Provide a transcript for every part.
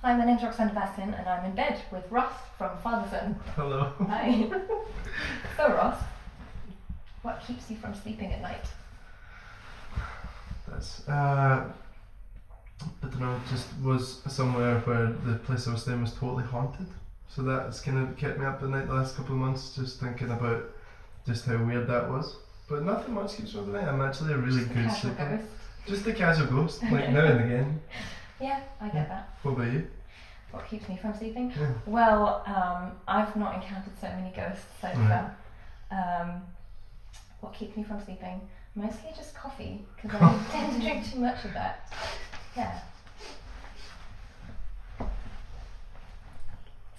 Hi, my name's Roxanne De Bastion and I'm in bed with Ross from Fatherson. Hello. Hi. So Ross, what keeps you from sleeping at night? That's I don't know, just was somewhere where the place I was staying was totally haunted. So that's kind of kept me up at night the last couple of months, just thinking about just how weird that was. But nothing much keeps me up at night. I'm actually a really good sleeper. Ghost. Just a casual ghost, like now and again. Yeah, I get that. What about you? What keeps me from sleeping? Yeah. Well, I've not encountered so many ghosts so far. What keeps me from sleeping? Mostly just coffee, because I tend to drink too much of that. Yeah.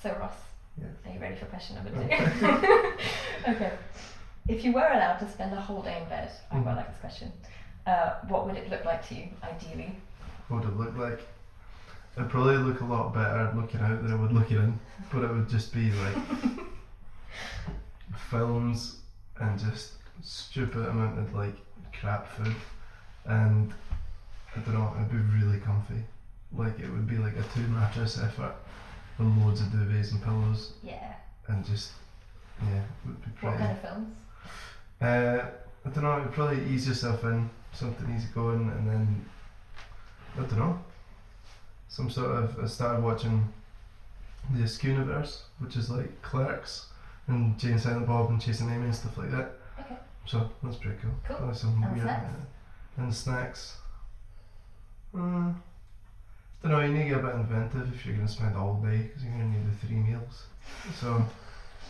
So Ross, are you ready for question number 2? Okay. If you were allowed to spend a whole day in bed, I quite like this question, what would it look like to you, ideally? What would it look like? It'd probably look a lot better looking out than it would looking in, but it would just be like films and just stupid amount of like crap food, and I don't know, it'd be really comfy. Like it would be like a 2 mattress effort with loads of duvets and pillows. Yeah. And just it would be pretty. What kind of films? I don't know, it'd probably ease yourself in, something easy going, and then I don't know. Some sort of, I started watching the Universe, which is like Clerks and Jane and Silent Bob and Chasing Amy and stuff like that. Okay. So that's pretty cool. Cool. Probably some And weird. snacks? And snacks. Don't know. You need to get a bit inventive if you're going to spend all day, because you're going to need the 3 meals. So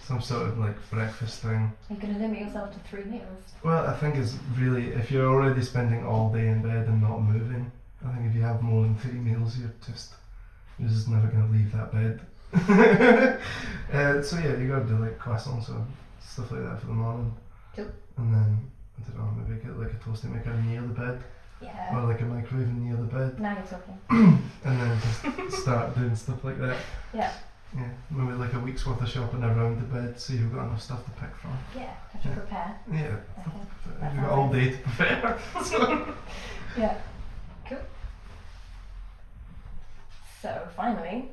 some sort of like breakfast thing. You're going to limit yourself to 3 meals. Well, I think it's really, if you're already spending all day in bed and not moving, I think if you have more than 3 meals, you're just never going to leave that bed. So yeah, you got to do like croissants or stuff like that for the morning. Cool. And then, I don't know, maybe get like a toasty maker near the bed. Yeah. Or like a microwave near the bed. Now you're talking. And then just start doing stuff like that. Yeah. Yeah, maybe like a week's worth of shopping around the bed so you've got enough stuff to pick from. Yeah, have to prepare. Yeah, Okay. you've got all day to prepare. So. Yeah. Cool. So finally,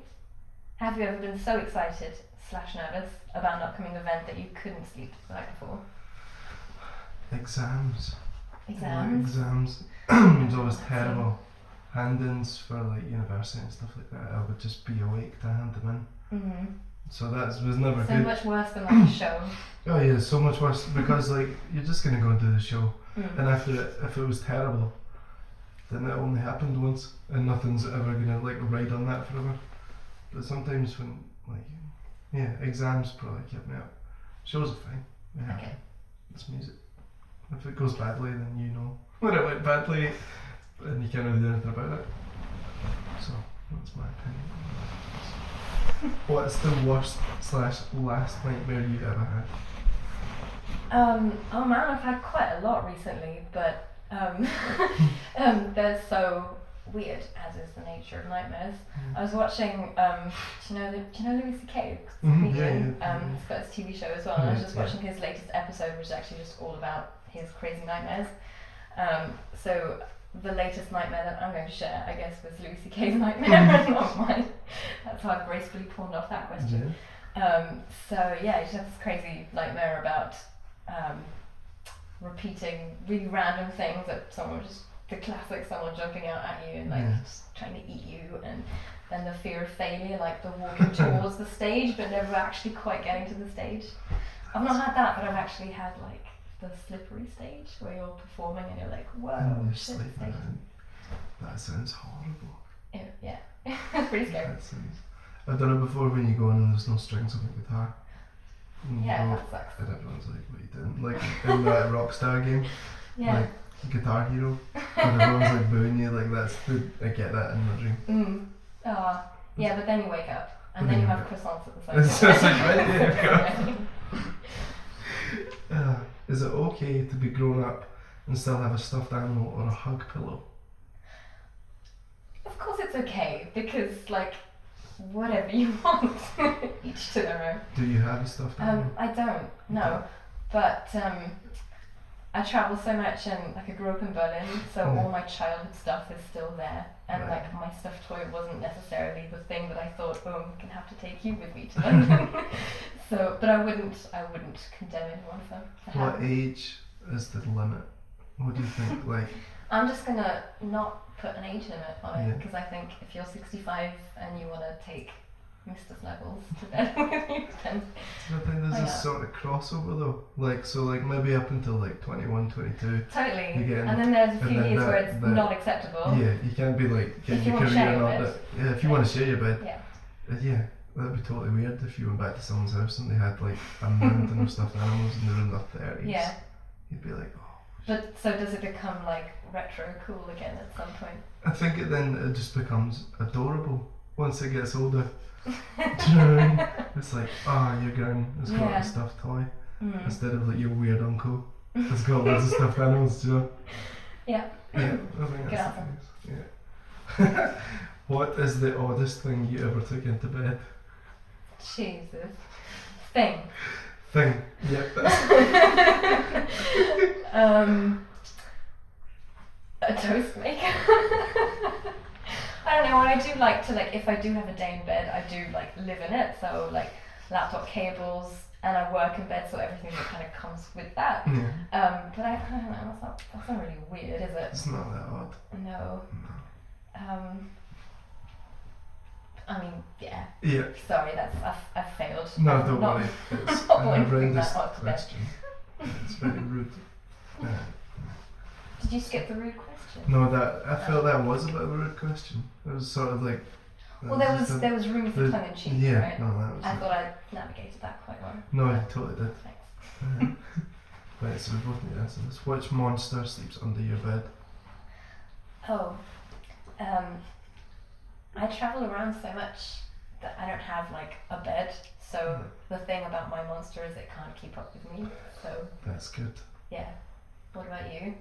have you ever been so excited / nervous about an upcoming event that you couldn't sleep the night before? Exams. Exams? Exams. It was always terrible. Hand-ins for like university and stuff like that. I would just be awake to hand them in. Mm-hmm. So that was never So good. much worse than like a show. Oh yeah, so much worse because like you're just gonna go and do the show, and after it, if it was terrible, then it only happened once, and nothing's ever gonna like ride on that forever. But sometimes when exams probably kept me up. Shows are fine. Yeah. Okay. It's music. If it goes badly, then you know when it went badly, and you can't really do anything about it. So that's my opinion. What's the worst / last nightmare you ever had? Oh man, I've had quite a lot recently, but they're so weird, as is the nature of nightmares. I was watching, do you know Louis C.K.? Comedian. He's got his TV show as well, and I was just watching his latest episode, which is actually just all about his crazy nightmares. So the latest nightmare that I'm going to share, I guess, was Louis C.K.'s nightmare and not mine. That's how I've gracefully pawned off that question. So yeah, he just had this crazy nightmare about repeating really random things that someone just, the classic someone jumping out at you and just trying to eat you, and then the fear of failure, like the walking towards the stage but never actually quite getting to the stage. I've not had that, but I've actually had like the slippery stage where you're performing and you're like, whoa, shit, stage. That sounds horrible. Yeah. It's pretty scary. I've done it before when you go in and there's no strings on the guitar. Yeah, that sucks. And everyone's like, what are you doing? Like in that Rockstar game, like Guitar Hero, and everyone's like booing you, like I get that in my dream. Yeah, but then you wake up and then you have croissants at the same It's just like, right there you go. Is it okay to be grown up and still have a stuffed animal or a hug pillow? Of course it's okay, because like, whatever you want, each to their own. Do you have a stuffed animal? I don't, no. But I travel so much and like I grew up in Berlin, so all my childhood stuff is still there. And like my stuffed toy wasn't necessarily the thing that I thought, oh, I'm gonna have to take you with me to London. So, but I wouldn't condemn anyone for What age is the limit? What do you think? Like, I'm just gonna not put an age limit on it because I think if you're 65 and you wanna take Mr. Snuggles to bed with you, then I think there's a sort of crossover though. Like, so like maybe up until like 21, 22. Totally. And then there's a few years where it's not acceptable. Yeah, you can't be like getting your career and all that. Yeah, if you want to share your bed. Yeah, that'd be totally weird if you went back to someone's house and they had like a mountain of stuffed animals and they're in their 30s. Yeah. You'd be like, oh. But so does it become like retro cool again at some point? I think it just becomes adorable once it gets older. Do you know what I mean? It's like, your gran has got a stuffed toy instead of like your weird uncle has got loads of stuffed animals, do you know? Yeah. Yeah, I think that's the thing. Yeah. What is the oddest thing you ever took into bed? Jesus. Thing. Yep, that's a toast maker. I don't know, I do like to, like, if I do have a day in bed, I do like live in it, so like laptop cables, and I work in bed, so everything that kind of comes with that. But I don't know, that's not really weird, is it? It's not that odd. No. I mean, yeah. Sorry, I've failed. No, don't worry. It's an horrendous question. It's very rude. Did you skip the rude question? No, I felt that was a bit of a rude question. It was sort of like. Well, there was room for tongue in cheek, right? No, that was. I thought I navigated that quite well. No, I totally did. Thanks. Right, so we both need to answer this. Which monster sleeps under your bed? Oh, I travel around so much that I don't have like a bed. So the thing about my monster is it can't keep up with me. So. That's good. Yeah. What about you?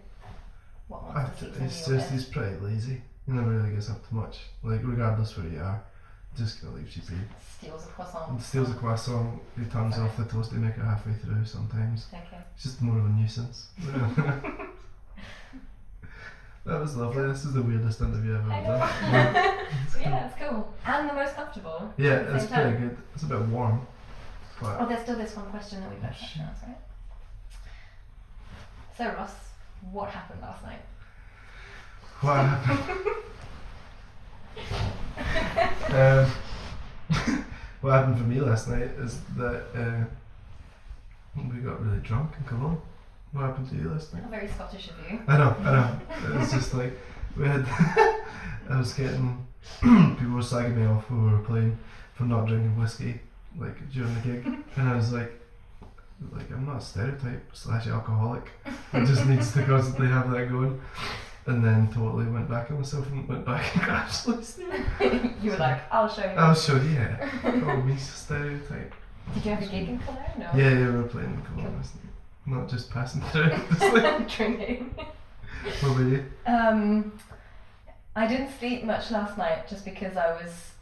What monster sleeps under your bed? He's pretty lazy. He never really gets up to much. Like, regardless where you are, just gonna leave you be. Steals a croissant. He turns off the toast. They make it halfway through sometimes. Okay. It's just more of a nuisance. That was lovely. This is the weirdest interview I've ever done. Yeah, it's cool. And the most comfortable. Yeah, it's pretty good. It's a bit warm. But there's still this one question that we both have to answer, right? So Ross, what happened last night? What happened? What happened for me last night is that we got really drunk in Cologne. What happened to you last night? Not very Scottish of you. I know. It was just like, we had, I was getting, people were slagging me off when we were playing for not drinking whiskey, like during the gig. And I was like, I'm not a stereotype / alcoholic. It just needs to constantly have that going. And then totally went back on myself and went back and got absolutely. You were like, I'll show you. I'll show you, yeah. Oh, me stereotype. Did you have a gig in Cologne? No. Yeah, we were playing in Cologne last night. Not just passing through. Drinking. What about you? I didn't sleep much last night just because I was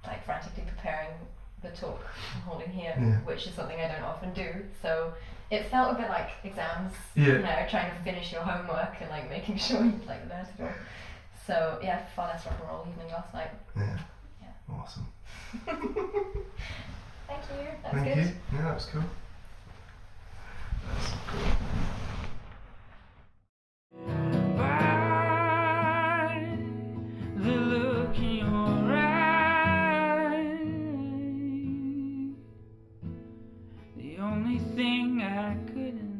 like frantically preparing the talk I'm holding here, which is something I don't often do. So it felt a bit like exams, you know, trying to finish your homework and like making sure you like learn it all. So yeah, far less rock and roll evening last night. Yeah. Awesome. Thank you. That's Thank good. you. Yeah, that was cool. That's cool. The look in your eye, the only thing I couldn't